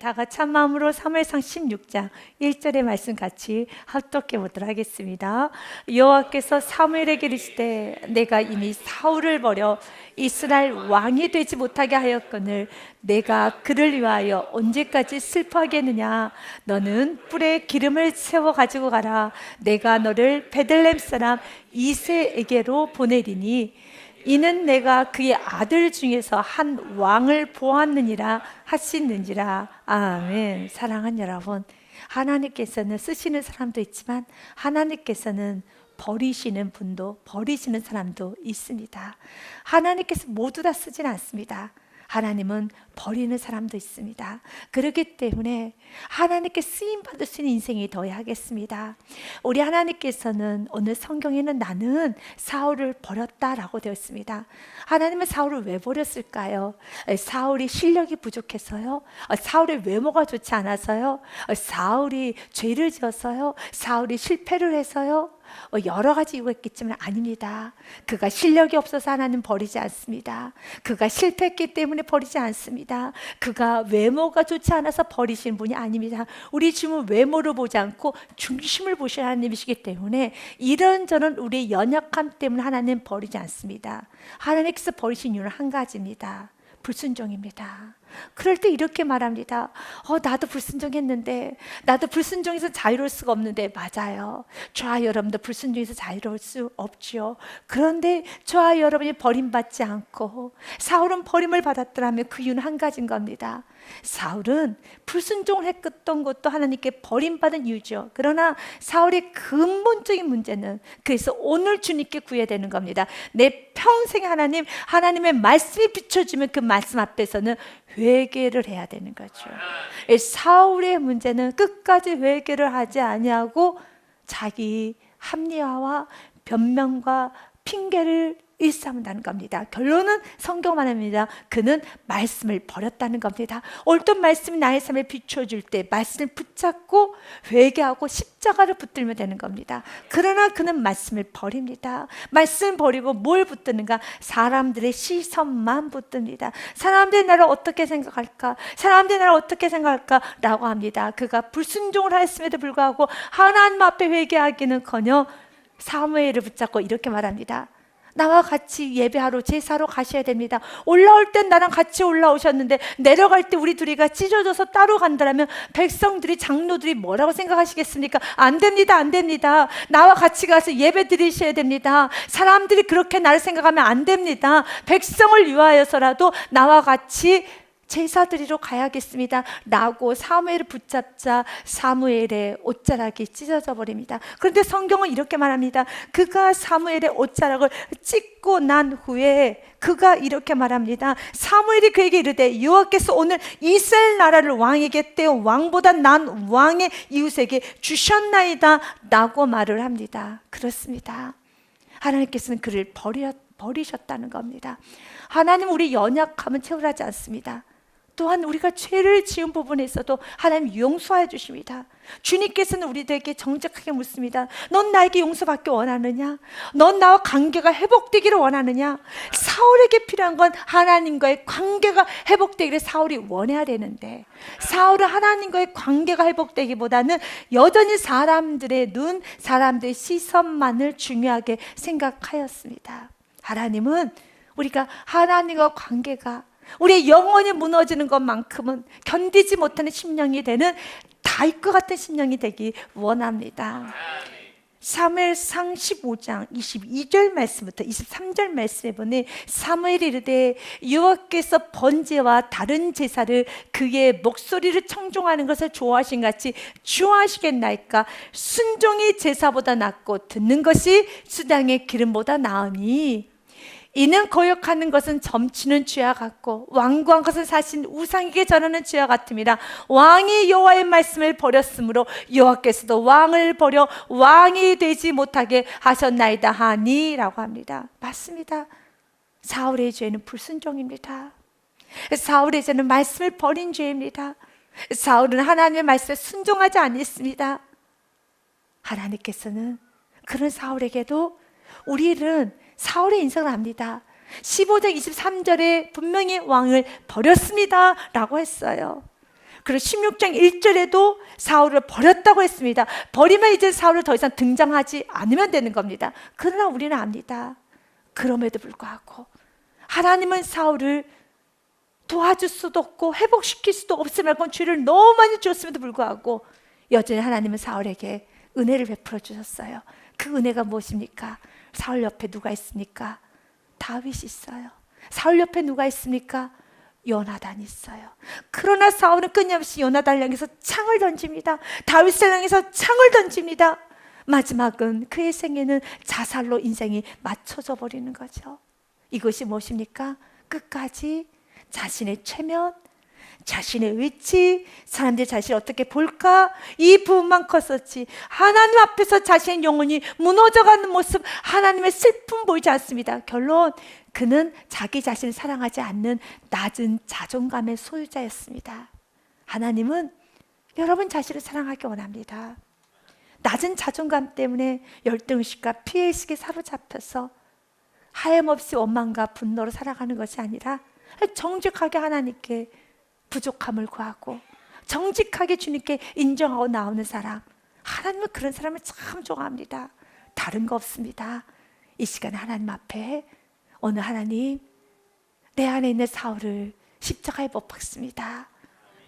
다 같이 한 마음으로 사무엘상 16장 1절의 말씀 같이 합독해 보도록 하겠습니다. 여호와께서 사무엘에게 이르시되 내가 이미 사울을 버려 이스라엘 왕이 되지 못하게 하였거늘 내가 그를 위하여 언제까지 슬퍼하겠느냐. 너는 뿔에 기름을 채워 가지고 가라. 내가 너를 베들레헴 사람 이새에게로 보내리니 이는 내가 그의 아들 중에서 한 왕을 보았느니라 하시는지라. 아멘. 사랑하는 여러분, 하나님께서는 쓰시는 사람도 있지만 하나님께서는 버리시는 분도, 버리시는 사람도 있습니다. 하나님께서 모두 다 쓰진 않습니다. 하나님은 버리는 사람도 있습니다. 그렇기 때문에 하나님께 쓰임받을 수 있는 인생이 되어야 하겠습니다. 우리 하나님께서는 오늘 성경에는 나는 사울을 버렸다라고 되어 있습니다. 하나님은 사울을 왜 버렸을까요? 사울이 실력이 부족해서요? 사울의 외모가 좋지 않아서요? 사울이 죄를 지어서요? 사울이 실패를 해서요? 여러 가지 이유가 있겠지만 아닙니다. 그가 실력이 없어서 하나님 버리지 않습니다. 그가 실패했기 때문에 버리지 않습니다. 그가 외모가 좋지 않아서 버리신 분이 아닙니다. 우리 주님은 외모를 보지 않고 중심을 보시는 하나님이시기 때문에 이런저런 우리의 연약함 때문에 하나님 버리지 않습니다. 하나님께서 버리신 이유는 한 가지입니다. 불순종입니다. 그럴 때 이렇게 말합니다. 나도 불순종했는데, 나도 불순종해서 자유로울 수가 없는데. 맞아요. 저와 여러분도 불순종해서 자유로울 수 없죠. 그런데 저와 여러분이 버림받지 않고 사울은 버림을 받았더라면 그 이유는 한 가지인 겁니다. 사울은 불순종을 했던 것도 하나님께 버림받은 이유죠. 그러나 사울의 근본적인 문제는, 그래서 오늘 주님께 구해야 되는 겁니다. 내 평생에 하나님의 말씀이 비춰지면 그 말씀 앞에서는 회개를 해야 되는 거죠. 사울의 문제는 끝까지 회개를 하지 아니하고 자기 합리화와 변명과 핑계를 일삼는다는 겁니다. 결론은 성경만 합니다. 그는 말씀을 버렸다는 겁니다. 옳던 말씀이 나의 삶에 비춰줄 때 말씀을 붙잡고 회개하고 십자가를 붙들면 되는 겁니다. 그러나 그는 말씀을 버립니다. 말씀을 버리고 뭘 붙드는가? 사람들의 시선만 붙듭니다. 사람들이 나를 어떻게 생각할까? 사람들이 나를 어떻게 생각할까? 라고 합니다. 그가 불순종을 하였음에도 불구하고 하나님 앞에 회개하기는커녕 사무엘을 붙잡고 이렇게 말합니다. 나와 같이 예배하러 제사로 가셔야 됩니다. 올라올 땐 나랑 같이 올라오셨는데 내려갈 때 우리 둘이가 찢어져서 따로 간다면 백성들이, 장로들이 뭐라고 생각하시겠습니까? 안 됩니다. 안 됩니다. 나와 같이 가서 예배 드리셔야 됩니다. 사람들이 그렇게 나를 생각하면 안 됩니다. 백성을 위하여서라도 나와 같이 제사 드리러 가야겠습니다 라고 사무엘을 붙잡자 사무엘의 옷자락이 찢어져 버립니다. 그런데 성경은 이렇게 말합니다. 그가 사무엘의 옷자락을 찢고 난 후에 그가 이렇게 말합니다. 사무엘이 그에게 이르되 여호와께서 오늘 이스라엘 나라를 왕에게 떼어 왕보다 난 왕의 이웃에게 주셨나이다 라고 말을 합니다. 그렇습니다. 하나님께서는 그를 버리셨다는 겁니다. 하나님 우리 연약함은 채울하지 않습니다. 또한 우리가 죄를 지은 부분에서도 하나님 용서해 주십니다. 주님께서는 우리들에게 정직하게 묻습니다. 넌 나에게 용서받기 원하느냐? 넌 나와 관계가 회복되기를 원하느냐? 사울에게 필요한 건 하나님과의 관계가 회복되기를 사울이 원해야 되는데, 사울은 하나님과의 관계가 회복되기보다는 여전히 사람들의 눈, 사람들의 시선만을 중요하게 생각하였습니다. 하나님은 우리가 하나님과 관계가, 우리의 영혼이 무너지는 것만큼은 견디지 못하는 심령이 되는 다윗과 같은 심령이 되기 원합니다. 사무엘상 15장 22절 말씀부터 23절 말씀에 보니 사무엘이 이르되 여호와께서 번제와 다른 제사를 그의 목소리를 청종하는 것을 좋아하신 같이 좋아하시겠나이까? 순종이 제사보다 낫고 듣는 것이 수당의 기름보다 나으니 이는 거역하는 것은 점치는 죄와 같고 완고한 것은 사신 우상에게 전하는 죄와 같음이라. 왕이 여호와의 말씀을 버렸으므로 여호와께서도 왕을 버려 왕이 되지 못하게 하셨나이다 하니 라고 합니다. 맞습니다. 사울의 죄는 불순종입니다. 사울의 죄는 말씀을 버린 죄입니다. 사울은 하나님의 말씀에 순종하지 않았습니다. 하나님께서는 그런 사울에게도 우리는 사울의 인생을 압니다. 15장 23절에 분명히 왕을 버렸습니다 라고 했어요. 그리고 16장 1절에도 사울을 버렸다고 했습니다. 버리면 이제 사울을 더 이상 등장하지 않으면 되는 겁니다. 그러나 우리는 압니다. 그럼에도 불구하고 하나님은 사울을 도와줄 수도 없고 회복시킬 수도 없을 만큼 죄를 너무 많이 지었음에도 불구하고 여전히 하나님은 사울에게 은혜를 베풀어 주셨어요. 그 은혜가 무엇입니까? 사울 옆에 누가 있습니까? 다윗이 있어요. 사울 옆에 누가 있습니까? 요나단이 있어요. 그러나 사울은 끊임없이 요나단을 향해서 창을 던집니다. 다윗을 향해서 창을 던집니다. 마지막은 그의 생애는 자살로 인생이 맞춰져 버리는 거죠. 이것이 무엇입니까? 끝까지 자신의 체면, 자신의 위치, 사람들이 자신을 어떻게 볼까, 이 부분만 컸었지 하나님 앞에서 자신의 영혼이 무너져가는 모습, 하나님의 슬픔 보이지 않습니다. 결론, 그는 자기 자신을 사랑하지 않는 낮은 자존감의 소유자였습니다. 하나님은 여러분 자신을 사랑하기 원합니다. 낮은 자존감 때문에 열등의식과 피해의식에 사로잡혀서 하염없이 원망과 분노로 살아가는 것이 아니라 정직하게 하나님께 부족함을 구하고 정직하게 주님께 인정하고 나오는 사람, 하나님은 그런 사람을 참 좋아합니다. 다른 거 없습니다. 이 시간에 하나님 앞에 오늘 하나님, 내 안에 있는 사울을 십자가에 못 박습니다.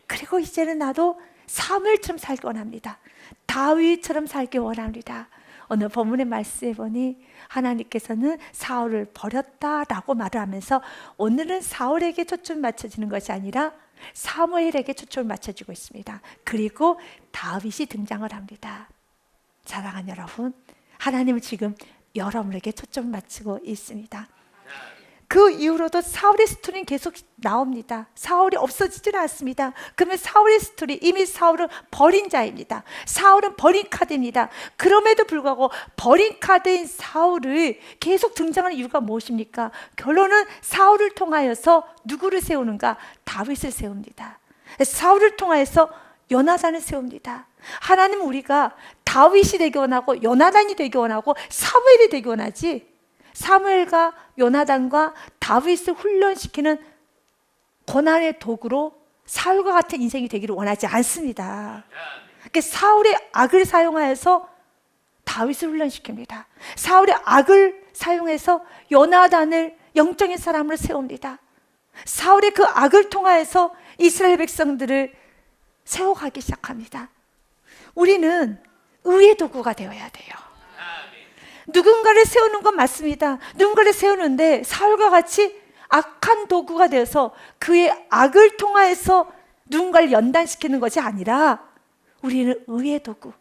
그리고 이제는 나도 사무엘처럼 살기 원합니다. 다윗처럼 살기 원합니다. 오늘 본문의 말씀에 보니 하나님께서는 사울을 버렸다라고 말을 하면서 오늘은 사울에게 초점을 맞춰지는 것이 아니라 사무엘에게 초점을 맞춰주고 있습니다. 그리고 다윗이 등장을 합니다. 사랑하는 여러분, 하나님은 지금 여러분에게 초점을 맞추고 있습니다. 그 이후로도 사울의 스토리는 계속 나옵니다. 사울이 없어지지는 않습니다. 그러면 사울의 스토리, 이미 사울은 버린 자입니다. 사울은 버린 카드입니다. 그럼에도 불구하고 버린 카드인 사울을 계속 등장하는 이유가 무엇입니까? 결론은 사울을 통하여서 누구를 세우는가? 다윗을 세웁니다. 사울을 통하여서 요나단을 세웁니다. 하나님은 우리가 다윗이 되기 원하고 요나단이 되기 원하고 사무엘이 되기 원하지, 사무엘과 요나단과 다윗을 훈련시키는 고난의 도구로 사울과 같은 인생이 되기를 원하지 않습니다. 그러니까 사울의 악을 사용하여서 다윗을 훈련시킵니다. 사울의 악을 사용해서 요나단을 영적인 사람으로 세웁니다. 사울의 그 악을 통하여서 이스라엘 백성들을 세워가기 시작합니다. 우리는 의의 도구가 되어야 돼요. 누군가를 세우는 건 맞습니다. 누군가를 세우는데 사울과 같이 악한 도구가 되어서 그의 악을 통하여서 누군가를 연단시키는 것이 아니라 우리는 의의 도구,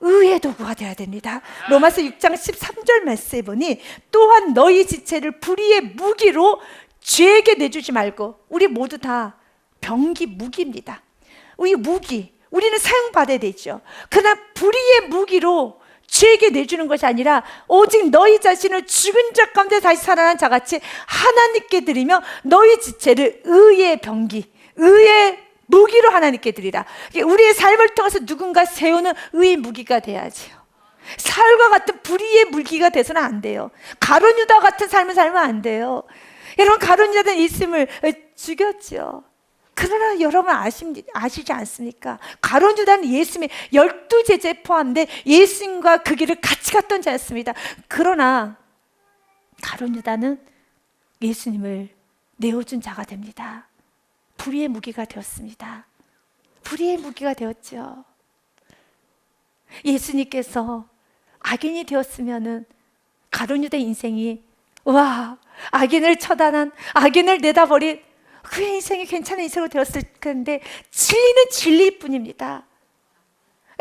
의의 도구가 되어야 됩니다. 로마서 6장 13절 말씀에 보니 또한 너희 지체를 불의의 무기로 죄에게 내주지 말고, 우리 모두 다 병기 무기입니다. 이 무기, 우리는 사용받아야 되죠. 그러나 불의의 무기로 죄에게 내주는 것이 아니라 오직 너희 자신을 죽은 자 가운데 다시 살아난 자같이 하나님께 드리며 너희 지체를 의의 병기, 의의 무기로 하나님께 드리라. 우리의 삶을 통해서 누군가 세우는 의의 무기가 돼야지요. 사울과 같은 불의의 무기가 돼서는 안 돼요. 가룟 유다 같은 삶을 살면 안 돼요. 여러분, 가룟 유다는 예수님을 죽였죠. 그러나 여러분 아시지 않습니까? 가룟 유다는 예수님의 12제자에 포함돼 예수님과 그 길을 같이 갔던 자였습니다. 그러나 가룟 유다는 예수님을 내어준 자가 됩니다. 불의의 무기가 되었습니다. 불의의 무기가 되었죠. 예수님께서 악인이 되었으면은 가룟 유다의 인생이, 와, 악인을 처단한, 악인을 내다버린 그의 인생이 괜찮은 인생으로 되었을 텐데 진리는 진리일 뿐입니다.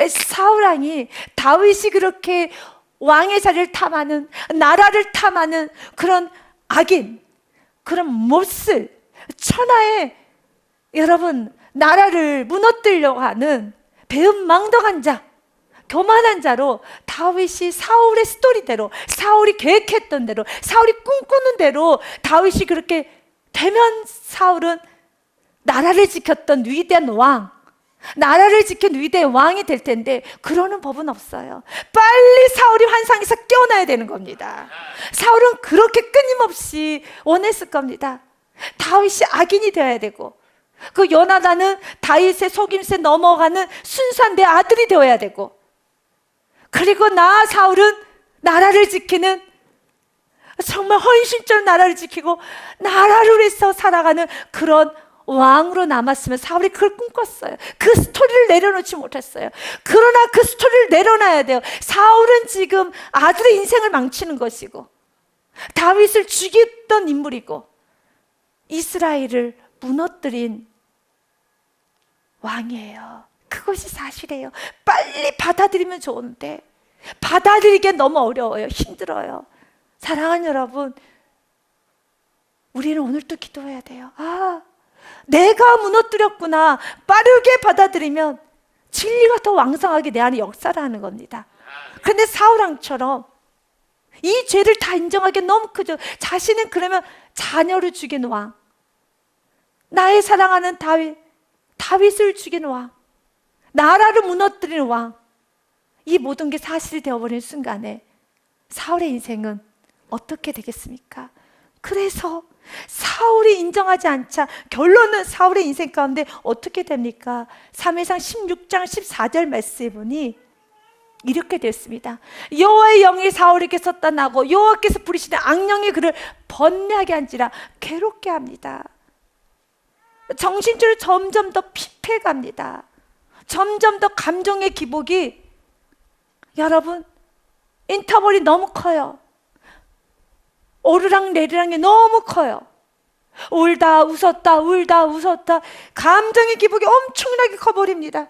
사울 왕이, 다윗이 그렇게 왕의 자리를 탐하는, 나라를 탐하는 그런 악인, 그런 몹쓸 천하의, 여러분, 나라를 무너뜨리려고 하는 배은망덕한 자, 교만한 자로 다윗이 사울의 스토리대로, 사울이 계획했던 대로, 사울이 꿈꾸는 대로 다윗이 그렇게 되면 사울은 나라를 지켰던 위대한 왕, 나라를 지킨 위대한 왕이 될 텐데 그러는 법은 없어요. 빨리 사울이 환상에서 깨어나야 되는 겁니다. 사울은 그렇게 끊임없이 원했을 겁니다. 다윗이 악인이 되어야 되고 그 요나단은 다윗의 속임수에 넘어가는 순수한 내 아들이 되어야 되고, 그리고 나 사울은 나라를 지키는, 정말 헌신적으로 나라를 지키고 나라를 위해서 살아가는 그런 왕으로 남았으면 사울이 그걸 꿈꿨어요. 그 스토리를 내려놓지 못했어요. 그러나 그 스토리를 내려놔야 돼요. 사울은 지금 아들의 인생을 망치는 것이고, 다윗을 죽였던 인물이고, 이스라엘을 무너뜨린 왕이에요. 그것이 사실이에요. 빨리 받아들이면 좋은데 받아들이기 너무 어려워요. 힘들어요. 사랑하는 여러분, 우리는 오늘 또 기도해야 돼요. 내가 무너뜨렸구나. 빠르게 받아들이면 진리가 더 왕성하게 내 안에 역사를 하는 겁니다. 그런데 사울왕처럼 이 죄를 다 인정하기 너무 크죠. 자신은 그러면 자녀를 죽인 왕, 나의 사랑하는 다윗을 죽인 왕, 나라를 무너뜨리는 왕, 이 모든 게 사실이 되어버리는 순간에 사울의 인생은 어떻게 되겠습니까? 그래서 사울이 인정하지 않자 결론은 사울의 인생 가운데 어떻게 됩니까? 사무엘상 16장 14절 말씀에 보니 이렇게 됐습니다. 여호와의 영이 사울에게서 떠나고 여호와께서 부리시는 악령이 그를 번뇌하게 한지라 괴롭게 합니다. 정신줄을 점점 더 피폐갑니다. 점점 더 감정의 기복이, 여러분, 인터벌이 너무 커요. 오르락 내리락이 너무 커요. 울다 웃었다 울다 웃었다, 감정의 기복이 엄청나게 커버립니다.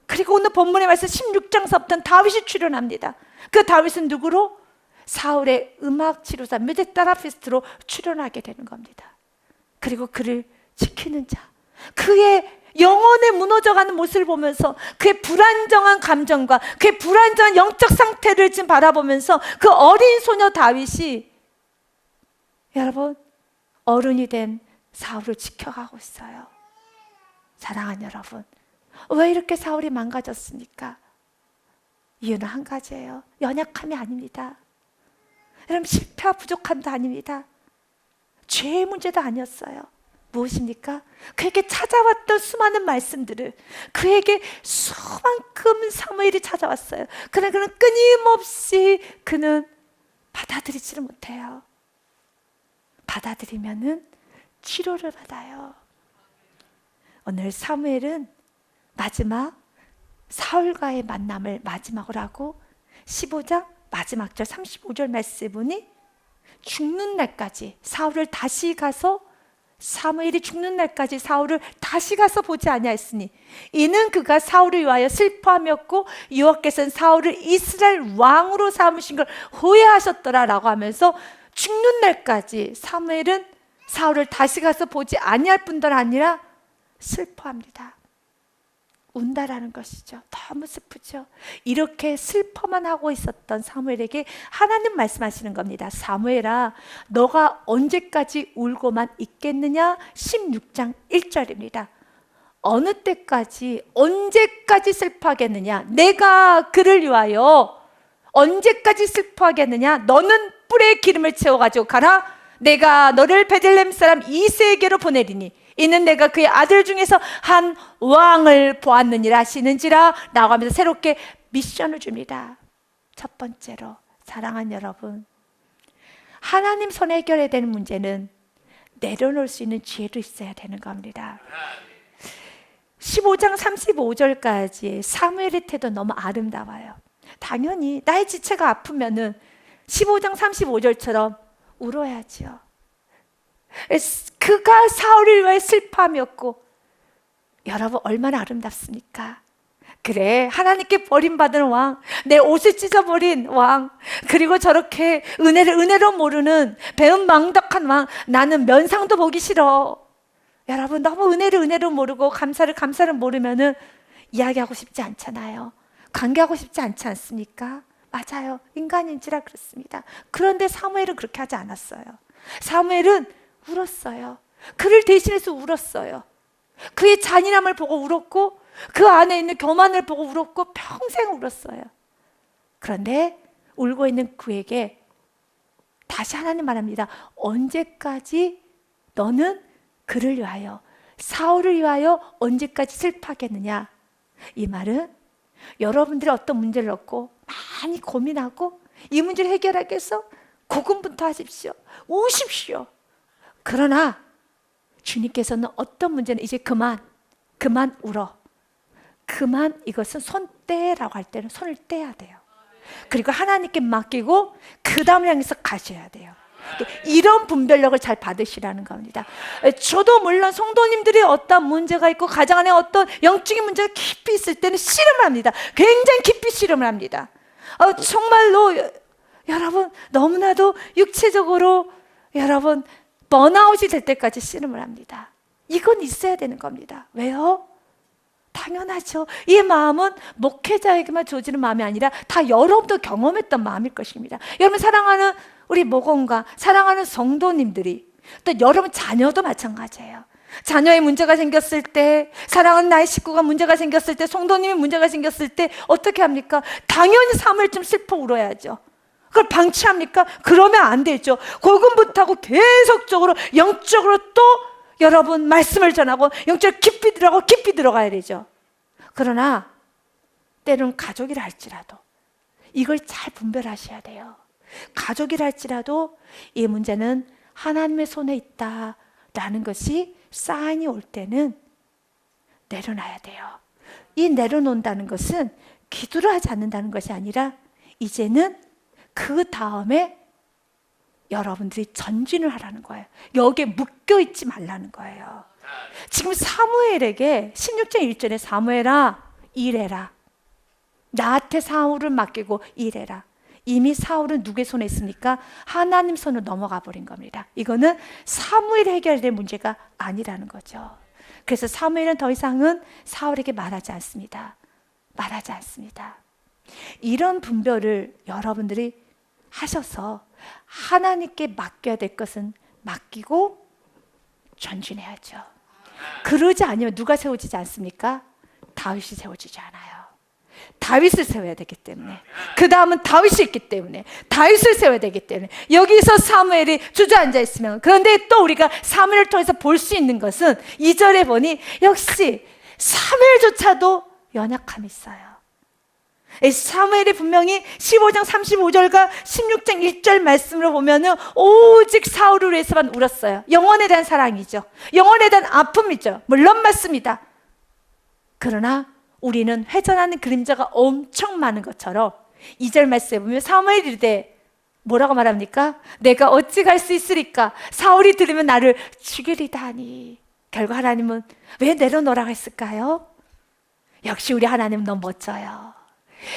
그리고 오늘 본문의 말씀 16장서부터는 다윗이 출연합니다. 그 다윗은 누구로? 사울의 음악 치료사 뮤직 테라피스트로 출연하게 되는 겁니다. 그리고 그를 지키는 자, 그의 영혼에 무너져가는 모습을 보면서 그의 불안정한 감정과 그의 불안정한 영적 상태를 지금 바라보면서 그 어린 소녀 다윗이, 여러분, 어른이 된 사울을 지켜가고 있어요. 사랑하는 여러분, 왜 이렇게 사울이 망가졌습니까? 이유는 한 가지예요. 연약함이 아닙니다. 여러분, 실패와 부족함도 아닙니다. 죄의 문제도 아니었어요. 무엇입니까? 그에게 찾아왔던 수많은 말씀들을, 그에게 수만큼 사무엘이 찾아왔어요. 그러나 그는 끊임없이 그는 받아들이지를 못해요. 받아들이면은 치료를 받아요. 오늘 사무엘은 마지막 사울과의 만남을 마지막으로 하고 15장 마지막 절 35절 말씀에 보니 죽는 날까지 사울을 다시 가서, 사무엘이 죽는 날까지 사울을 다시 가서 보지 아니하였으니 이는 그가 사울을 위하여 슬퍼하였고 여호와께서는 사울을 이스라엘 왕으로 삼으신 걸 후회하셨더라 라고 하면서 죽는 날까지 사무엘은 사울을 다시 가서 보지 아니할 뿐만 아니라 슬퍼합니다. 운다라는 것이죠. 너무 슬프죠. 이렇게 슬퍼만 하고 있었던 사무엘에게 하나님 말씀하시는 겁니다. 사무엘아, 너가 언제까지 울고만 있겠느냐? 16장 1절입니다. 어느 때까지, 언제까지 슬퍼하겠느냐? 내가 그를 위하여 언제까지 슬퍼하겠느냐? 너는 뿔에 기름을 채워가지고 가라. 내가 너를 베들레헴 사람 이새에게로 보내리니 이는 내가 그의 아들 중에서 한 왕을 보았느니라 하시는지라 라고 하면서 새롭게 미션을 줍니다. 첫 번째로, 사랑하는 여러분, 하나님 손에 해결해야 되는 문제는 내려놓을 수 있는 지혜도 있어야 되는 겁니다. 15장 35절까지 사무엘의 태도 너무 아름다워요. 당연히 나의 지체가 아프면은 15장 35절처럼 울어야지요. 그가 사울을 위해 슬퍼하였고, 여러분 얼마나 아름답습니까? 그래, 하나님께 버림받은 왕, 내 옷을 찢어버린 왕, 그리고 저렇게 은혜로 모르는 배은망덕한 왕, 나는 면상도 보기 싫어. 여러분, 너무 은혜로 모르고 감사를 모르면은 이야기하고 싶지 않잖아요. 관계하고 싶지 않지 않습니까? 맞아요, 인간인지라 그렇습니다. 그런데 사무엘은 그렇게 하지 않았어요. 사무엘은 울었어요. 그를 대신해서 울었어요. 그의 잔인함을 보고 울었고, 그 안에 있는 교만을 보고 울었고, 평생 울었어요. 그런데 울고 있는 그에게 다시 하나님 말합니다. 언제까지 너는 그를 위하여 사울을 위하여 언제까지 슬퍼하겠느냐? 이 말은 여러분들이 어떤 문제를 놓고 많이 고민하고 이 문제를 해결하기 위해서 고군분투 하십시오. 우십시오. 그러나 주님께서는 어떤 문제는 이제 그만 울어. 그만, 이것은 손 떼라고 할 때는 손을 떼야 돼요. 그리고 하나님께 맡기고 그 다음을 향해서 가셔야 돼요. 이런 분별력을 잘 받으시라는 겁니다. 저도 물론 성도님들이 어떤 문제가 있고 가정 안에 어떤 영적인 문제가 깊이 있을 때는 씨름을 합니다. 굉장히 깊이 씨름을 합니다. 정말로 여러분 너무나도 육체적으로 여러분 번아웃이 될 때까지 씨름을 합니다. 이건 있어야 되는 겁니다. 왜요? 당연하죠. 이 마음은 목회자에게만 주어지는 마음이 아니라 다 여러분도 경험했던 마음일 것입니다. 여러분 사랑하는 우리 목원과 사랑하는 성도님들이, 또 여러분 자녀도 마찬가지예요. 자녀의 문제가 생겼을 때, 사랑하는 나의 식구가 문제가 생겼을 때, 성도님의 문제가 생겼을 때 어떻게 합니까? 당연히 사무엘좀 슬퍼 울어야죠. 그걸 방치합니까? 그러면 안 되죠. 고군분투하고 계속적으로 영적으로 또 여러분 말씀을 전하고 영적으로 깊이 들어가고 깊이 들어가야 되죠. 그러나 때로는 가족이라 할지라도 이걸 잘 분별하셔야 돼요. 가족이라 할지라도 이 문제는 하나님의 손에 있다라는 것이 사인이 올 때는 내려놔야 돼요. 이 내려놓는다는 것은 기도를 하지 않는다는 것이 아니라 이제는 그 다음에 여러분들이 전진을 하라는 거예요. 여기에 묶여있지 말라는 거예요. 지금 사무엘에게 16장 1절에 사무엘아 일해라. 나한테 사울을 맡기고 일해라. 이미 사울은 누구의 손에 있습니까? 하나님 손으로 넘어가 버린 겁니다. 이거는 사무엘이 해결될 문제가 아니라는 거죠. 그래서 사무엘은 더 이상은 사울에게 말하지 않습니다. 말하지 않습니다. 이런 분별을 여러분들이 하셔서 하나님께 맡겨야 될 것은 맡기고 전진해야죠. 그러지 않으면 누가 세워지지 않습니까? 다윗이 세워지지 않아요. 다윗을 세워야 되기 때문에, 그 다음은 다윗이 있기 때문에 다윗을 세워야 되기 때문에 여기서 사무엘이 주저앉아 있으면, 그런데 또 우리가 사무엘을 통해서 볼 수 있는 것은 2절에 보니 역시 사무엘조차도 연약함이 있어요. 사무엘이 분명히 15장 35절과 16장 1절 말씀을 보면은 오직 사울을 위해서만 울었어요. 영혼에 대한 사랑이죠. 영혼에 대한 아픔이죠. 물론 맞습니다. 그러나 우리는 회전하는 그림자가 엄청 많은 것처럼 2절 말씀에 보면 사무엘이 이르되 뭐라고 말합니까? 내가 어찌 갈 수 있으리까? 사울이 들으면 나를 죽이리다 하니. 결국 하나님은 왜 내려놓으라고 했을까요? 역시 우리 하나님은 너무 멋져요.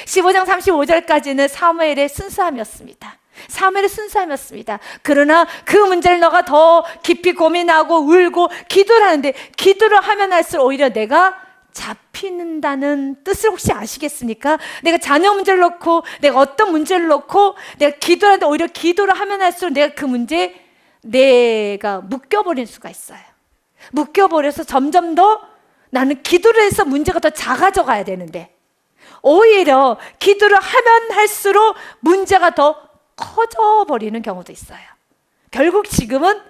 15장 35절까지는 사무엘의 순수함이었습니다. 사무엘의 순수함이었습니다. 그러나 그 문제를 너가 더 깊이 고민하고 울고 기도를 하는데, 기도를 하면 할수록 오히려 내가 잡히는다는 뜻을 혹시 아시겠습니까? 내가 자녀 문제를 놓고, 내가 어떤 문제를 놓고 내가 기도를 하는데 오히려 기도를 하면 할수록 내가 그 문제에 내가 묶여버릴 수가 있어요. 묶여버려서 점점 더 나는 기도를 해서 문제가 더 작아져 가야 되는데 오히려 기도를 하면 할수록 문제가 더 커져버리는 경우도 있어요. 결국 지금은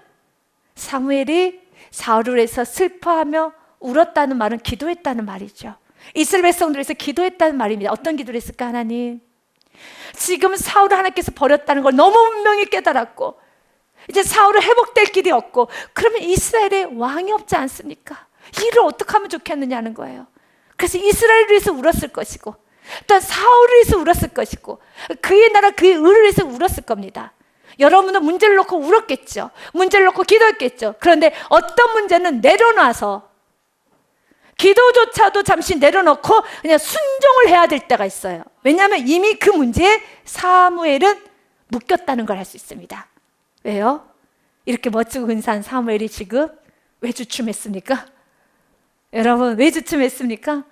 사무엘이 사울을 해서 슬퍼하며 울었다는 말은 기도했다는 말이죠. 이스라엘 백성들을 위해서 기도했다는 말입니다. 어떤 기도를 했을까? 하나님, 지금 사울을 하나님께서 버렸다는 걸 너무 분명히 깨달았고 이제 사울은 회복될 길이 없고, 그러면 이스라엘에 왕이 없지 않습니까? 이를 어떻게 하면 좋겠느냐는 거예요. 그래서 이스라엘을 위해서 울었을 것이고, 또한 사울을 위해서 울었을 것이고, 그의 나라 그의 의를 위해서 울었을 겁니다. 여러분은 문제를 놓고 울었겠죠. 문제를 놓고 기도했겠죠. 그런데 어떤 문제는 내려놔서, 기도조차도 잠시 내려놓고 그냥 순종을 해야 될 때가 있어요. 왜냐하면 이미 그 문제에 사무엘은 묶였다는 걸 알 수 있습니다. 왜요? 이렇게 멋지고 근사한 사무엘이 지금 왜 주춤했습니까? 여러분, 왜 주춤했습니까?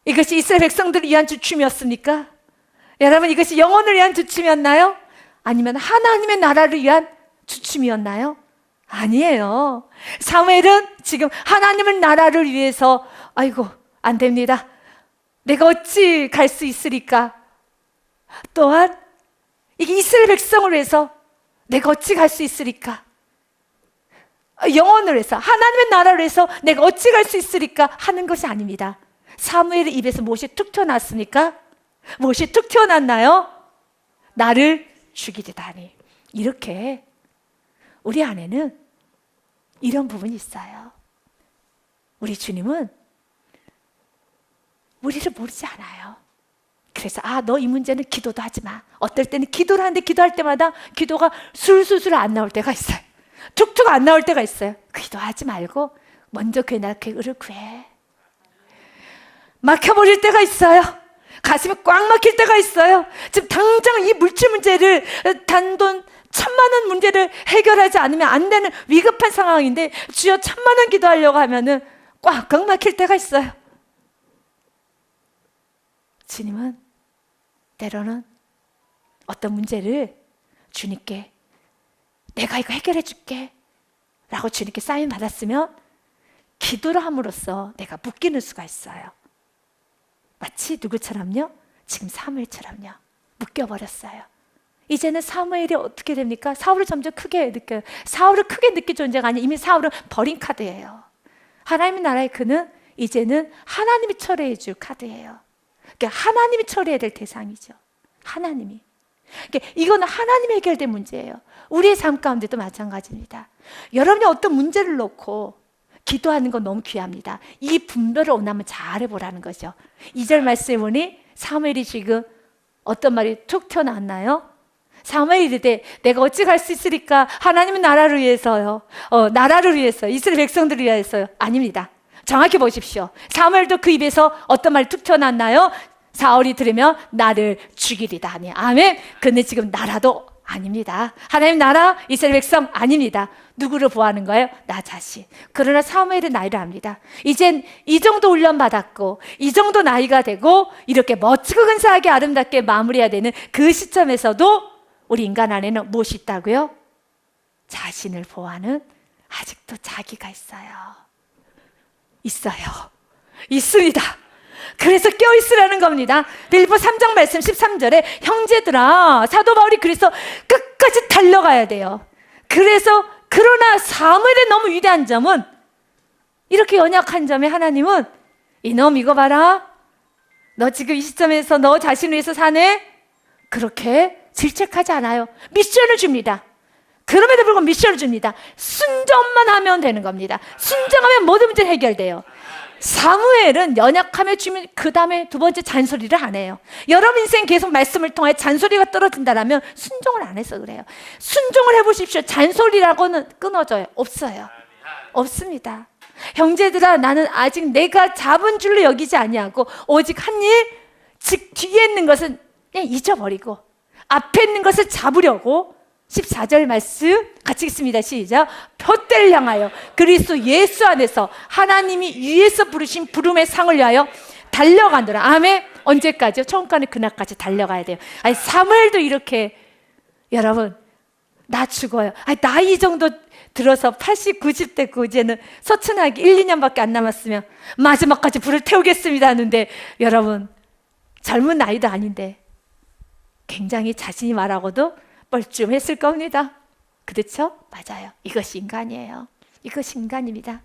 이것이 이스라엘 백성들을 위한 주춤이었습니까? 여러분, 이것이 영혼을 위한 주춤이었나요? 아니면 하나님의 나라를 위한 주춤이었나요? 아니에요. 사무엘은 지금 하나님의 나라를 위해서, 아이고 안 됩니다. 내가 어찌 갈 수 있으리까? 또한 이게 이스라엘 백성을 위해서 내가 어찌 갈 수 있으리까? 영혼을 위해서, 하나님의 나라를 위해서 내가 어찌 갈 수 있으리까 하는 것이 아닙니다. 사무엘의 입에서 무엇이 툭 튀어나왔습니까? 무엇이 툭 튀어나왔나요? 나를 죽이리다 하니. 이렇게 우리 안에는 이런 부분이 있어요. 우리 주님은 우리를 모르지 않아요. 그래서 너 이 문제는 기도도 하지 마. 어떨 때는 기도를 하는데 기도할 때마다 기도가 술술술 안 나올 때가 있어요. 툭툭 안 나올 때가 있어요. 기도하지 말고 먼저 그의 나라 그의 의를 구해. 막혀버릴 때가 있어요. 가슴이 꽉 막힐 때가 있어요. 지금 당장 이 물질 문제를, 단돈 1,000만 원 문제를 해결하지 않으면 안 되는 위급한 상황인데 주여 1,000만 원 기도하려고 하면은 꽉꽉 막힐 때가 있어요. 주님은 때로는 어떤 문제를 주님께 내가 이거 해결해 줄게 라고 주님께 사인 받았으면 기도를 함으로써 내가 묶이는 수가 있어요. 마치 누구처럼요? 지금 사무엘처럼요. 묶여버렸어요. 이제는 사무엘이 어떻게 됩니까? 사울을 점점 크게 느껴요. 사울을 크게 느낄 존재가 아니라 이미 사울은 버린 카드예요. 하나님의 나라의 그는 이제는 하나님이 처리해 줄 카드예요. 그러니까 하나님이 처리해야 될 대상이죠. 하나님이. 그러니까 이거는 하나님이 해결된 문제예요. 우리의 삶 가운데도 마찬가지입니다. 여러분이 어떤 문제를 놓고 기도하는 건 너무 귀합니다. 이 분별을 오늘 한번 잘 해보라는 거죠. 2절 말씀해 보니 사무엘이 지금 어떤 말이 툭 튀어나왔나요? 사무엘이 이르되 내가 어찌 갈 수 있으리까? 하나님은 나라를 위해서요. 나라를 위해서, 이스라엘 백성들을 위해서요. 아닙니다. 정확히 보십시오. 사무엘도 그 입에서 어떤 말이 툭 튀어나왔나요? 사울이 들으면 나를 죽이리다 하니. 아멘. 근데 지금 나라도 아닙니다. 하나님 나라, 이스라엘 백성 아닙니다. 누구를 보호하는 거예요? 나 자신. 그러나 사무엘은 나이를 압니다. 이젠 이 정도 훈련 받았고 이 정도 나이가 되고 이렇게 멋지고 근사하게 아름답게 마무리해야 되는 그 시점에서도 우리 인간 안에는 무엇이 있다고요? 자신을 보호하는 아직도 자기가 있어요. 있습니다. 그래서 깨어있으라는 겁니다. 빌립보 3장 말씀 13절에 형제들아, 사도 바울이 그래서 끝까지 달려가야 돼요. 그러나 사무엘의 너무 위대한 점은, 이렇게 연약한 점에 하나님은 이놈 이거 봐라, 너 지금 이 시점에서 너 자신을 위해서 사네? 그렇게 질책하지 않아요. 미션을 줍니다. 그럼에도 불구하고 미션을 줍니다. 순종만 하면 되는 겁니다. 순종하면 모든 문제 해결돼요. 사무엘은 연약함에 주면 그 다음에 두 번째 잔소리를 안 해요. 여러분 인생 계속 말씀을 통해 잔소리가 떨어진다면 순종을 안 해서 그래요. 순종을 해보십시오. 잔소리라고는 끊어져요. 없습니다. 형제들아, 나는 아직 내가 잡은 줄로 여기지 아니하고 오직 한 일, 즉 뒤에 있는 것은 그냥 잊어버리고 앞에 있는 것을 잡으려고 14절 말씀 같이 읽습니다. 시작. 표대를 향하여 그리스도 예수 안에서 하나님이 위에서 부르신 부름의 상을 위하여 달려가노라. 아멘. 언제까지요? 천국가는 그날까지 달려가야 돼요. 아니, 사무엘도 이렇게, 여러분, 나 죽어요. 아니, 나이 정도 들어서 80, 90대고 이제는 서춘하게 1, 2년밖에 안 남았으면 마지막까지 불을 태우겠습니다 하는데, 여러분, 젊은 나이도 아닌데 굉장히 자신이 말하고도 뻘쭘했을 겁니다. 그렇죠? 맞아요. 이것이 인간이에요. 이것이 인간입니다.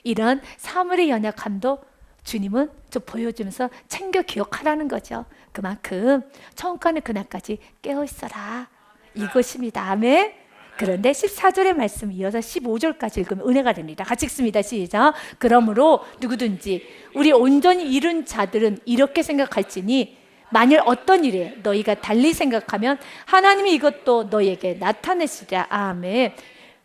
이런 사물의 연약함도 주님은 좀 보여주면서 챙겨 기억하라는 거죠. 그만큼 천국가는 그날까지 깨어있어라. 이것입니다. 아멘. 그런데 14절의 말씀 이어서 15절까지 읽으면 은혜가 됩니다. 같이 읽습니다. 시작. 그러므로 누구든지 우리 온전히 이룬 자들은 이렇게 생각할지니 만일 어떤 일에 너희가 달리 생각하면 하나님이 이것도 너희에게 나타내시리라. 아멘.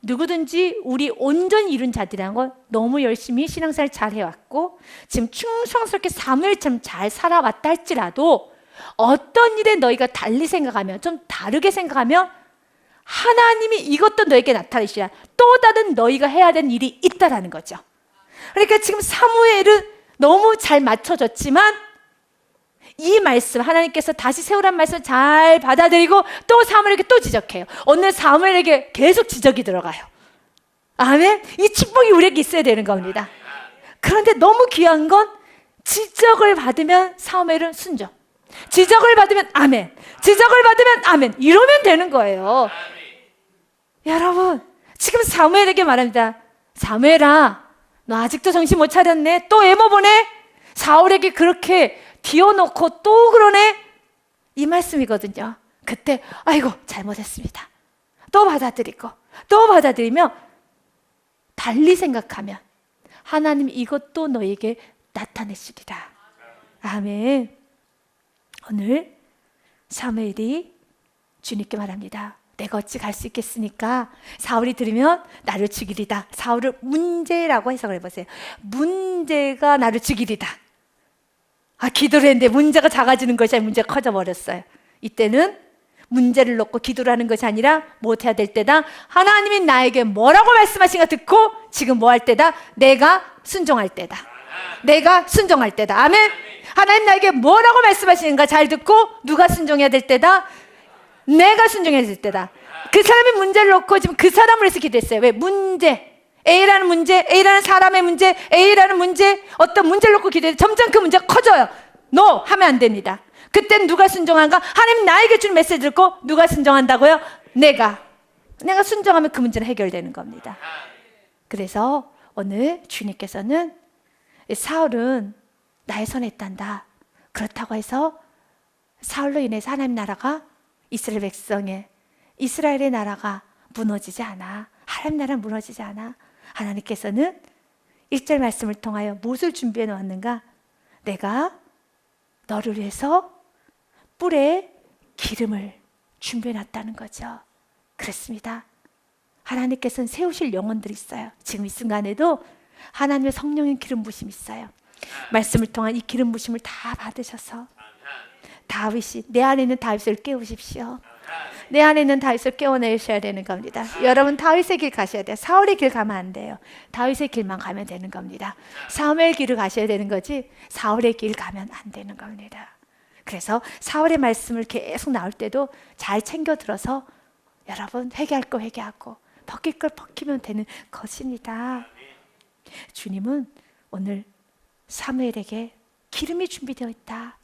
누구든지 우리 온전히 이룬 자들이라는 건 너무 열심히 신앙생활 잘 해왔고 지금 충성스럽게 사무엘처럼 잘 살아왔다 할지라도 어떤 일에 너희가 달리 생각하면, 좀 다르게 생각하면 하나님이 이것도 너에게 나타내시라. 또 다른 너희가 해야 되는 일이 있다라는 거죠. 그러니까 지금 사무엘은 너무 잘 맞춰졌지만 이 말씀, 하나님께서 다시 세우란 말씀을 잘 받아들이고 또 사무엘에게 또 지적해요. 오늘 사무엘에게 계속 지적이 들어가요. 아멘. 이 축복이 우리에게 있어야 되는 겁니다. 그런데 너무 귀한 건 지적을 받으면 사무엘은 순종, 지적을 받으면 아멘, 지적을 받으면 아멘, 이러면 되는 거예요. 여러분, 지금 사무엘에게 말합니다. 사무엘아, 너 아직도 정신 못 차렸네? 또 애모 보내? 사울에게 그렇게 뒤어놓고 또 그러네? 이 말씀이거든요. 그때 아이고 잘못했습니다. 또 받아들이고 또 받아들이며 달리 생각하면 하나님 이것도 너에게 나타내시리라. 아멘. 오늘 사무엘이 주님께 말합니다. 내가 어찌 갈 수 있겠으니까 사울이 들으면 나를 죽이리다. 사울을 문제라고 해석을 해보세요. 문제가 나를 죽이리다. 기도를 했는데 문제가 작아지는 것이 아니라 문제가 커져버렸어요. 이때는 문제를 놓고 기도를 하는 것이 아니라 못해야 될 때다. 하나님이 나에게 뭐라고 말씀하신가 듣고 지금 뭐 할 때다? 내가 순종할 때다. 내가 순종할 때다. 아멘. 하나님 나에게 뭐라고 말씀하시는가 잘 듣고 누가 순종해야 될 때다? 내가 순종해야 될 때다. 그 사람이 문제를 놓고 지금 그 사람을 위해서 기도했어요. 왜? 문제, A라는 문제, A라는 사람의 문제, A라는 문제, 어떤 문제를 놓고 기도해서 점점 그 문제가 커져요. No! 하면 안 됩니다. 그땐 누가 순종한가? 하나님 나에게 준 메시지 듣고 누가 순종한다고요? 내가 순종하면 그 문제는 해결되는 겁니다. 그래서 오늘 주님께서는 사울은 나의 손에 있단다. 그렇다고 해서 사울로 인해서 하나님 나라가 이스라엘 백성의 이스라엘의 나라가 무너지지 않아. 하나님 나라는 무너지지 않아. 하나님께서는 1절 말씀을 통하여 무엇을 준비해 놓았는가? 내가 너를 위해서 뿔에 기름을 준비해 놨다는 거죠. 그렇습니다. 하나님께서는 세우실 영혼들이 있어요. 지금 이 순간에도 하나님의 성령의 기름 부심이 있어요. 말씀을 통한 이 기름 부심을 다 받으셔서 다윗이 내 안에 있는 다윗을 깨우십시오. 내 안에 있는 다윗을 깨워내셔야 되는 겁니다. 여러분 다윗의 길 가셔야 돼요. 사울의 길 가면 안 돼요. 다윗의 길만 가면 되는 겁니다. 사무엘 길을 가셔야 되는 거지 사울의 길 가면 안 되는 겁니다. 그래서 사울의 말씀을 계속 나올 때도 잘 챙겨 들어서 여러분 회개할 거 회개하고 벗길 걸 벗기면 되는 것입니다. 주님은 오늘 사무엘에게 기름이 준비되어 있다.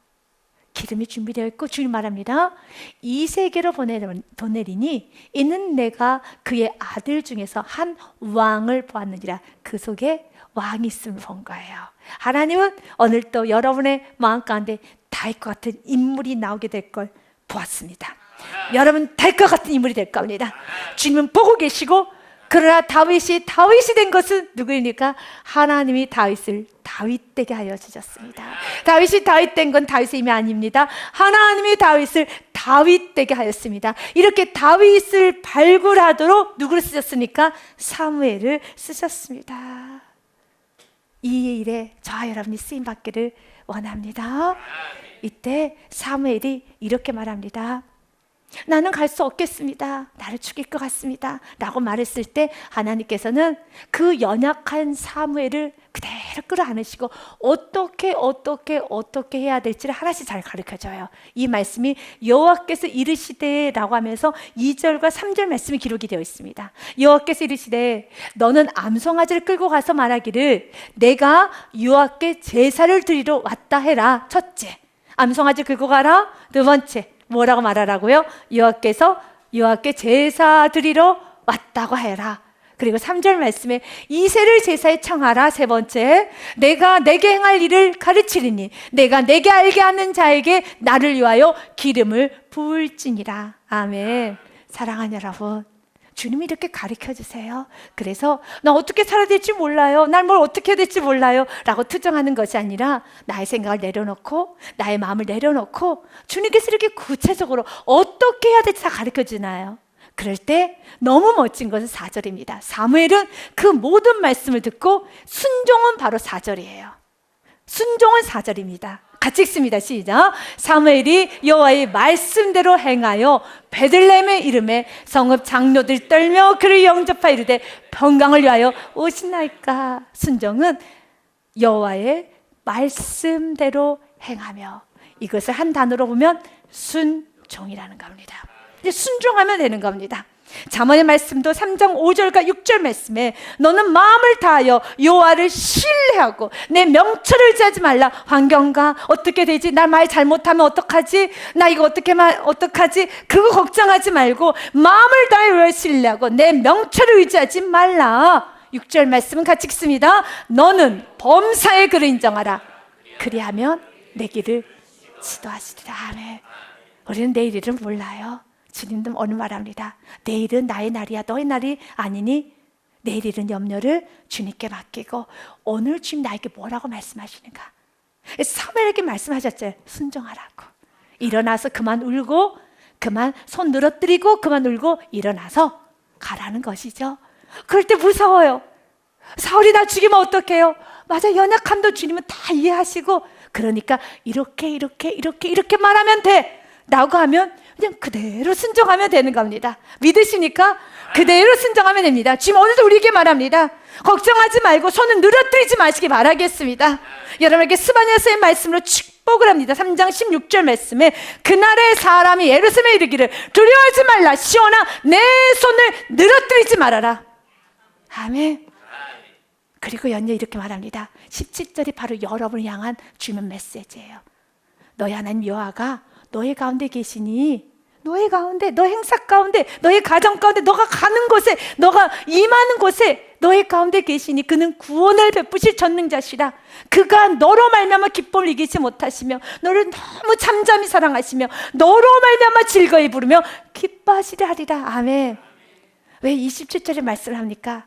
기름이 준비되어 있고 주님 말합니다. 이 세계로 보내리니 이는 내가 그의 아들 중에서 한 왕을 보았느니라. 그 속에 왕이 있음을 본 거예요. 하나님은 오늘 또 여러분의 마음 가운데 다윗과 같은 인물이 나오게 될 걸 보았습니다. 여러분 다윗과 같은 인물이 될 겁니다. 주님은 보고 계시고 그러나 다윗이 된 것은 누구입니까? 하나님이 다윗을 다윗되게 하여 주셨습니다. 다윗이 다윗된 건 다윗의 힘이 아닙니다. 하나님이 다윗을 다윗되게 하였습니다. 이렇게 다윗을 발굴하도록 누구를 쓰셨습니까? 사무엘을 쓰셨습니다. 이 일에 저와 여러분이 쓰임받기를 원합니다. 이때 사무엘이 이렇게 말합니다. 나는 갈 수 없겠습니다. 나를 죽일 것 같습니다. 라고 말했을 때 하나님께서는 그 연약한 사무엘을 그대로 끌어안으시고 어떻게 해야 될지를 하나씩 잘 가르쳐줘요. 이 말씀이 여호와께서 이르시되 라고 하면서 2절과 3절 말씀이 기록이 되어 있습니다. 여호와께서 이르시되 너는 암송아지를 끌고 가서 말하기를 내가 여호와께 제사를 드리러 왔다 해라. 첫째, 암송아지 끌고 가라. 두 번째, 뭐라고 말하라고요? 여호와께 제사 드리러 왔다고 해라. 그리고 3절 말씀에 이새를 제사에 청하라. 세 번째, 내가 내게 행할 일을 가르치리니 내가 내게 알게 하는 자에게 나를 위하여 기름을 부을지니라. 아멘. 사랑하는 여러분, 주님이 이렇게 가르쳐주세요. 그래서 나 어떻게 살아야 될지 몰라요. 난 뭘 어떻게 해야 될지 몰라요. 라고 투정하는 것이 아니라 나의 생각을 내려놓고 나의 마음을 내려놓고 주님께서 이렇게 구체적으로 어떻게 해야 될지 다 가르쳐주나요? 그럴 때 너무 멋진 것은 4절입니다. 사무엘은 그 모든 말씀을 듣고 순종은 바로 4절이에요. 순종은 4절입니다. 같이 읽습니다. 시작. 사무엘이 여호와의 말씀대로 행하여 베들레헴의 이름에 성읍 장로들 떨며 그를 영접하여 이르되 평강을 위하여 오시나이까. 순종은 여호와의 말씀대로 행하며, 이것을 한 단어로 보면 순종이라는 겁니다. 이제 순종하면 되는 겁니다. 잠언의 말씀도 3장 5절과 6절 말씀에 너는 마음을 다하여 여호와를 신뢰하고 내 명철을 의지하지 말라. 환경과 어떻게 되지? 나 말 잘못하면 어떡하지? 나 이거 어떡하지? 그거 걱정하지 말고 마음을 다하여 여호와를 신뢰하고 내 명철을 의지하지 말라. 6절 말씀은 같이 읽습니다. 너는 범사의 그를 인정하라. 그리하면 내 길을 지도하시리라. 아멘. 우리는 내일 일은 몰라요. 주님도 오늘 말합니다. 내일은 나의 날이야 너의 날이 아니니 내일 일은 염려를 주님께 맡기고 오늘 주님 나에게 뭐라고 말씀하시는가. 사무엘에게 말씀하셨죠. 순종하라고. 일어나서 그만 울고 그만 손 늘어뜨리고 그만 울고 일어나서 가라는 것이죠. 그럴 때 무서워요. 사울이 나 죽이면 어떡해요? 맞아, 연약함도 주님은 다 이해하시고 그러니까 이렇게 말하면 돼 라고 하면 그냥 그대로 순종하면 되는 겁니다. 믿으시니까 그대로 순종하면 됩니다. 지금 오늘도 우리에게 말합니다. 걱정하지 말고 손은 늘어뜨리지 마시기 바라겠습니다. 여러분에게 스바냐서의 말씀으로 축복을 합니다. 3장 16절 말씀에 그날의 사람이 예루살렘에 이르기를 두려워하지 말라 시온아 내 손을 늘어뜨리지 말아라. 아멘. 그리고 연이어 이렇게 말합니다. 17절이 바로 여러분을 향한 주문 메시지예요. 너희 하나님 여호와가 너의 가운데 계시니 너의 가운데, 너의 행사 가운데, 너의 가정 가운데, 너가 가는 곳에, 너가 임하는 곳에 너의 가운데 계시니 그는 구원을 베푸실 전능자시라. 그가 너로 말미암아 기쁨을 이기지 못하시며 너를 너무 잠잠히 사랑하시며 너로 말미암아 즐거이 부르며 기뻐하시리 하리라. 아멘. 왜 27절에 말씀을 합니까?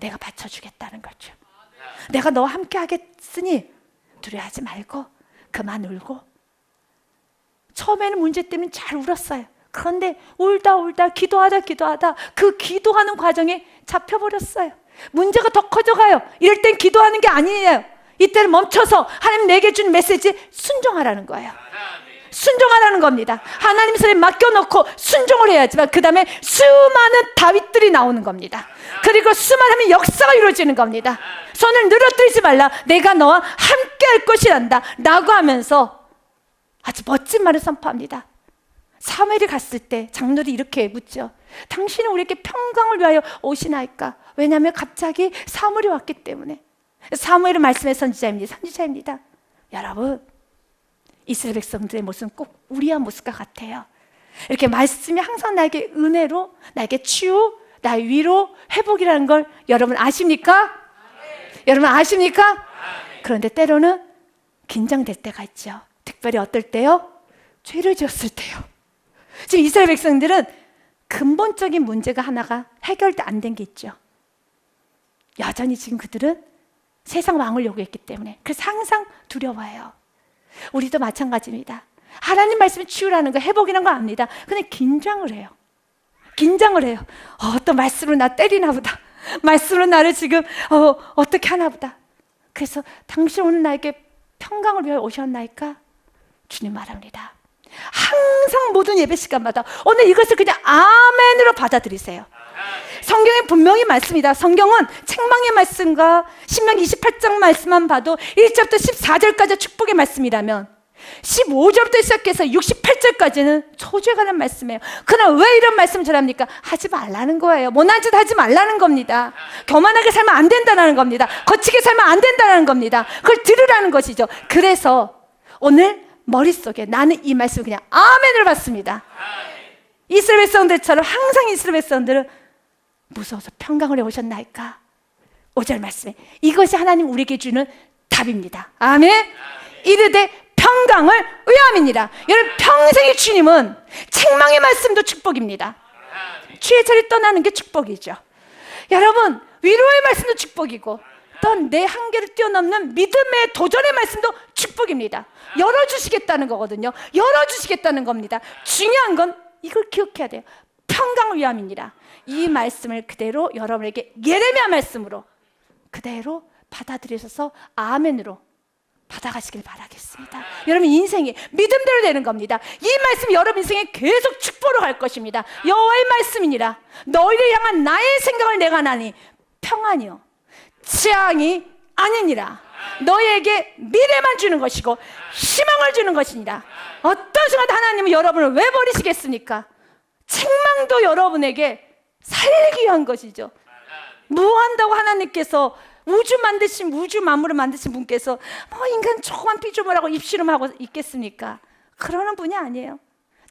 내가 받쳐주겠다는 거죠. 내가 너와 함께 하겠으니 두려워하지 말고 그만 울고. 처음에는 문제 때문에 잘 울었어요. 그런데 울다 기도하다 그 기도하는 과정에 잡혀버렸어요. 문제가 더 커져가요. 이럴 땐 기도하는 게 아니에요. 이때는 멈춰서 하나님 내게 준 메시지 순종하라는 거예요. 순종하라는 겁니다. 하나님 손에 맡겨놓고 순종을 해야지만 그 다음에 수많은 다윗들이 나오는 겁니다. 그리고 수많은 역사가 이루어지는 겁니다. 손을 늘어뜨리지 말라. 내가 너와 함께 할 것이란다 라고 하면서 아주 멋진 말을 선포합니다. 사무엘이 갔을 때 장로들이 이렇게 묻죠. 당신은 우리에게 평강을 위하여 오시나이까? 왜냐하면 갑자기 사무엘이 왔기 때문에. 사무엘은 말씀의 선지자입니다. 여러분, 이스라엘 백성들의 모습은 꼭 우리의 모습과 같아요. 이렇게 말씀이 항상 나에게 은혜로, 나에게 치유, 나의 위로, 회복이라는 걸 여러분 아십니까? 여러분 아십니까? 그런데 때로는 긴장될 때가 있죠. 특별히 어떨 때요? 죄를 지었을 때요. 지금 이스라엘 백성들은 근본적인 문제가 하나가 해결도 안 된 게 있죠. 여전히 지금 그들은 세상 왕을 요구했기 때문에 그래서 항상 두려워해요. 우리도 마찬가지입니다. 하나님 말씀이 치유라는 거 회복이라는 거 압니다. 근데 긴장을 해요. 또 말씀으로 나 때리나 보다. 말씀으로 나를 지금 어떻게 하나 보다. 그래서 당신 오늘 나에게 평강을 위하여 오셨나이까? 주님 말합니다. 항상 모든 예배 시간마다 오늘 이것을 그냥 아멘으로 받아들이세요. 성경에 분명히 말씀이다. 성경은 책망의 말씀과 신명기 28장 말씀만 봐도 1절부터 14절까지 축복의 말씀이라면 15절부터 시작해서 68절까지는 저주에 관한 말씀이에요. 그러나 왜 이런 말씀을 전합니까? 하지 말라는 거예요. 못난 짓 하지 말라는 겁니다. 교만하게 살면 안 된다는 겁니다. 거치게 살면 안 된다는 겁니다. 그걸 들으라는 것이죠. 그래서 오늘 머릿속에 나는 이 말씀을 그냥 아멘을 받습니다. 이스라엘 백성들처럼 항상 이스라엘 백성들은 무서워서 평강을 해오셨나이까? 5절 말씀에 이것이 하나님 우리에게 주는 답입니다. 아멘. 이르되 평강을 의함이니라. 여러분 평생의 주님은 책망의 말씀도 축복입니다. 취해철이 떠나는 게 축복이죠. 여러분 위로의 말씀도 축복이고 또 내 한계를 뛰어넘는 믿음의 도전의 말씀도 축복입니다. 열어주시겠다는 거거든요. 열어주시겠다는 겁니다. 중요한 건 이걸 기억해야 돼요. 평강을 위함이니라. 이 말씀을 그대로 여러분에게 예레미야 말씀으로 그대로 받아들이셔서 아멘으로 받아가시길 바라겠습니다. 여러분 인생이 믿음대로 되는 겁니다. 이 말씀이 여러분 인생에 계속 축복으로 갈 것입니다. 여호와의 말씀이니라. 너희를 향한 나의 생각을 내가 하나니 평안이요 재앙이 아니니라. 너희에게 미래만 주는 것이고 희망을 주는 것이니라. 어떤 순간 하나님은 여러분을 왜 버리시겠습니까? 책망도 여러분에게 살리기 위한 것이죠. 뭐 한다고 하나님께서 우주 만물을 만드신 분께서 인간 조그만 피조물하고 입씨름하고 있겠습니까? 그러는 분이 아니에요.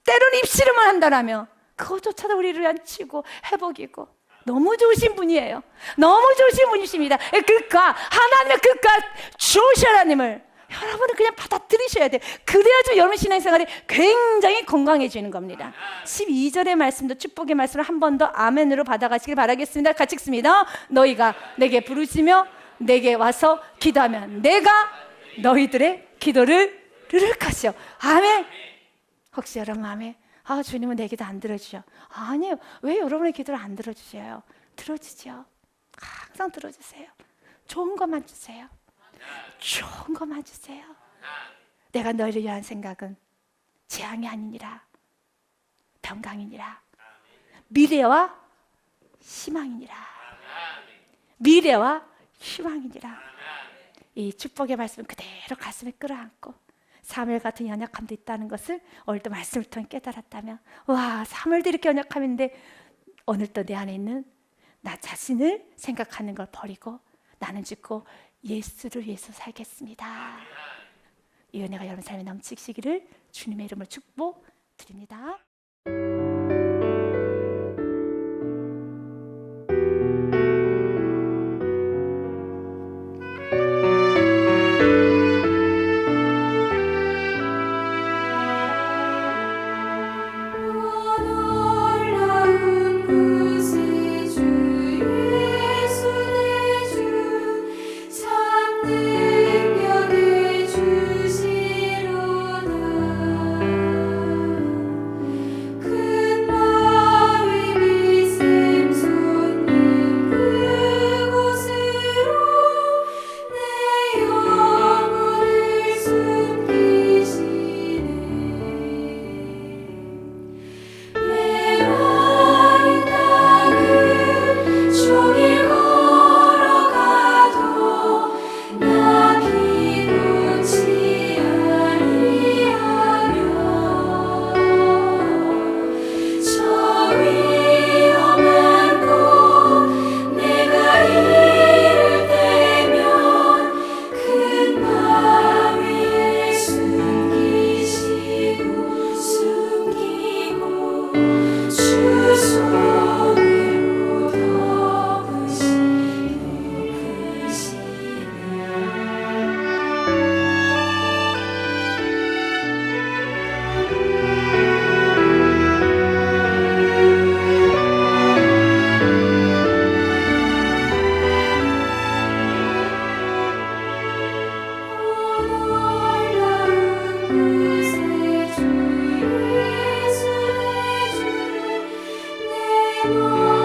때로는 입씨름을 한다라면 그것조차도 우리를 위한 치고 회복이고 너무 좋으신 분이에요. 너무 좋으신 분이십니다. 그가 하나님의 그가 좋으신 하나님을 여러분은 그냥 받아들이셔야 돼요. 그래야지 여러분 신앙생활이 굉장히 건강해지는 겁니다. 12절의 말씀도 축복의 말씀을 한 번 더 아멘으로 받아가시길 바라겠습니다. 같이 읽습니다. 너희가 내게 부르시며 내게 와서 기도하면 내가 너희들의 기도를 들을 것이요. 아멘. 혹시 여러분 마음에 주님은 내 기도 안 들어주셔. 아니요. 왜 여러분의 기도를 안 들어주셔요? 들어주죠. 항상 들어주세요. 좋은 것만 주세요. 좋은 것만 주세요. 내가 너희를 위한 생각은 재앙이 아니니라 평강이니라 미래와 희망이니라. 미래와 희망이니라. 이 축복의 말씀을 그대로 가슴에 끌어안고 사무엘 같은 연약함도 있다는 것을 오늘도 말씀을 통해 깨달았다면, 와, 사무엘도 이렇게 연약함인데 오늘도 내 안에 있는 나 자신을 생각하는 걸 버리고 나는 죽고 예수를 위해서 살겠습니다. 이 은혜가 여러분 삶에 넘치시기를 주님의 이름으로 축복드립니다. 주 예수 내 주 내